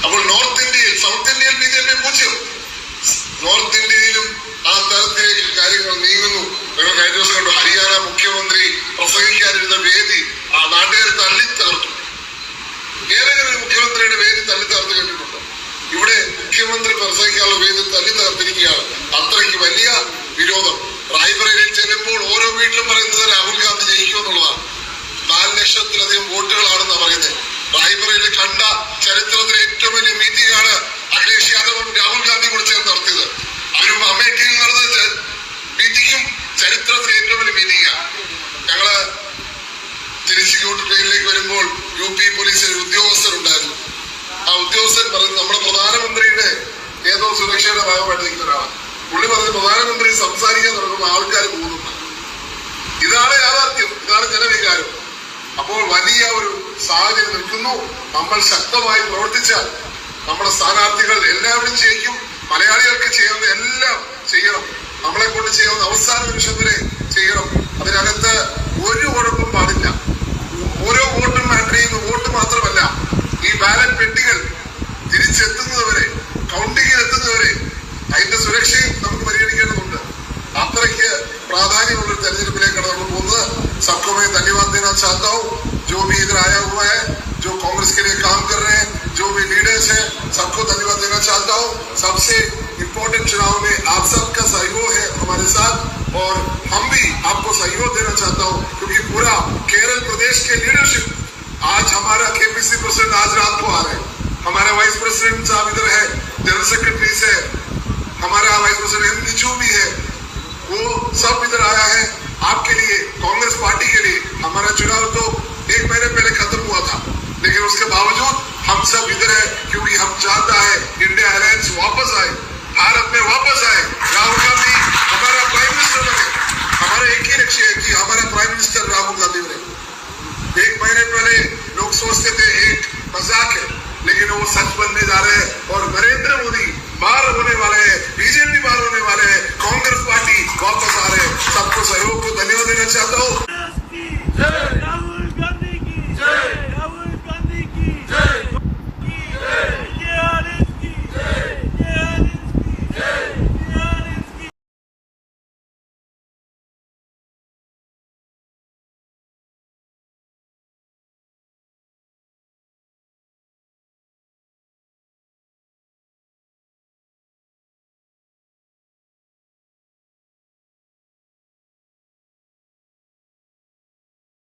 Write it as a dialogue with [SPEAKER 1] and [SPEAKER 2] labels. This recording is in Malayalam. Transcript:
[SPEAKER 1] അപ്പോൾ നോർത്ത് ഇന്ത്യയിൽ, സൗത്ത് ഇന്ത്യയിൽ BJP 0, നോർത്ത് ഇന്ത്യയിലും ആ തരത്തിലേക്ക് കാര്യങ്ങൾ നീങ്ങുന്നു. നിങ്ങൾ കഴിഞ്ഞ ദിവസം കണ്ടു, ഹരിയാന മുഖ്യമന്ത്രി പ്രസംഗിക്കാനിരുന്ന വേദി ആ നാട്ടുകാർ തള്ളിത്തകർത്തു. ഏതെങ്കിലും ഒരു മുഖ്യമന്ത്രിയുടെ വേദി തള്ളിത്തകർത്ത് കേട്ടിട്ടുണ്ടോ? ഇവിടെ മുഖ്യമന്ത്രി പ്രസംഗിക്കാനുള്ള വേദി തള്ളിത്തകർത്തിരിക്കുകയാണ്. അത്രയ്ക്ക് വലിയ വിരോധം. റായ്ബറേലിയിൽ ചെല്ലുമ്പോൾ ഓരോ വീട്ടിലും പറയുന്നത് രാഹുൽ ഗാന്ധി ജയിക്കുമെന്നുള്ളതാണ്. 4 ലക്ഷത്തിലധികം വോട്ടുകളാണെന്നാണ് പറയുന്നത്. റായ്ബറേലിൽ കണ്ട ചരിത്രത്തിലെ ഏറ്റവും വലിയ മീറ്റിംഗാണ് അഖിലേഷ് യാദവും രാഹുൽ ഗാന്ധിയും കൂടെ ചേർന്ന് നടത്തിയത്. അവരും അമേഠിയിൽ നടന്ന മീറ്റിംഗും ചരിത്രത്തിലെ ഏറ്റവും വലിയ മീറ്റിംഗാണ്. ഞങ്ങള് തിരിച്ചിങ്ങോട്ട് ട്രെയിനിലേക്ക് വരുമ്പോൾ UP പോലീസിൽ ഒരു ഉദ്യോഗസ്ഥരുണ്ടായിരുന്നു. ആ ഉദ്യോഗസ്ഥൻ പറഞ്ഞു, നമ്മുടെ പ്രധാനമന്ത്രിയുടെ ഏതോ സുരക്ഷയുടെ ഭാഗമായിട്ട് നിൽക്കുന്ന ഒരാളാണ്. പുള്ളി പറഞ്ഞു, പ്രധാനമന്ത്രി സംസാരിക്കാൻ തുടങ്ങുമ്പോൾ ആൾക്കാർ പോകുന്നുണ്ട്. ഇതാണ് യാഥാർത്ഥ്യം, ഇതാണ് ജനവികാരം. അപ്പോൾ വലിയ ഒരു സാഹചര്യം നിൽക്കുന്നു. നമ്മൾ ശക്തമായി പ്രവർത്തിച്ചാൽ നമ്മുടെ സ്ഥാനാർത്ഥികൾ എല്ലാവരും ചെയ്യിക്കും. മലയാളികൾക്ക് ചെയ്യാവുന്ന എല്ലാം ചെയ്യണം. നമ്മളെ കൊണ്ട് ചെയ്യാവുന്ന അവസാന നിമിഷം വരെ ചെയ്യണം. അതിനകത്ത് ഒരു കുഴപ്പം പാടില്ല. ഓരോ വോട്ടും മാറ്റർ ചെയ്യുന്ന വോട്ട് മാത്രമല്ല, ഈ ബാലറ്റ് പെട്ടികൾ തിരിച്ചെത്തുന്നതുവരെ, കൗണ്ടിങ്ങിൽ എത്തുന്നതുവരെ അതിന്റെ സുരക്ഷയും നമുക്ക് പരിഗണിക്കേണ്ടതുണ്ട്. അത്രയ്ക്ക് പ്രാധാന്യമുള്ള തെരഞ്ഞെടുപ്പിലേക്കാണ് നമ്മൾ പോകുന്നത്. सबको मैं धन्यवाद देना चाहता हूँ जो भी इधर आया हुआ है, जो कांग्रेस के लिए काम कर रहे हैं, जो भी लीडर्स हैं, सबको धन्यवाद देना चाहता हूँ. सबसे इम्पोर्टेंट चुनाव में आप सबका सहयोग है हमारे साथ, और हम भी आपको सहयोग देना चाहता हूँ, क्योंकि पूरा केरल प्रदेश के लीडरशिप, आज हमारा KPC प्रेसिडेंट आज रात को आ रहे हैं, हमारा वाइस प्रेसिडेंट साहब इधर है, जनरल सेक्रेटरी से हमारा वाइस प्रेसिडेंट निचू भी है, वो सब इधर आया है आपके लिए, कांग्रेस पार्टी के लिए. हमारा चुनाव तो 1 महीने पहले खत्म हुआ था, लेकिन उसके बावजूद हम सब इधर है, क्योंकि हम चाहता है इंडिया अलायंस वापस आए, भारत में वापस आए, राहुल गांधी हमारा प्राइम मिनिस्टर बने. हमारा एक ही लक्ष्य है कि हमारा प्राइम मिनिस्टर राहुल गांधी बने. 1 महीने पहले लोग सोचते थे एक मजाक है, लेकिन वो सच बनने जा रहे हैं. और नरेंद्र मोदी बाहर होने वाले हैं, BJP बाहर होने वाले हैं, कांग्रेस पार्टी वापस आ रहे हैं. सबको सहयोग को धन्यवाद देना चाहता हूँ.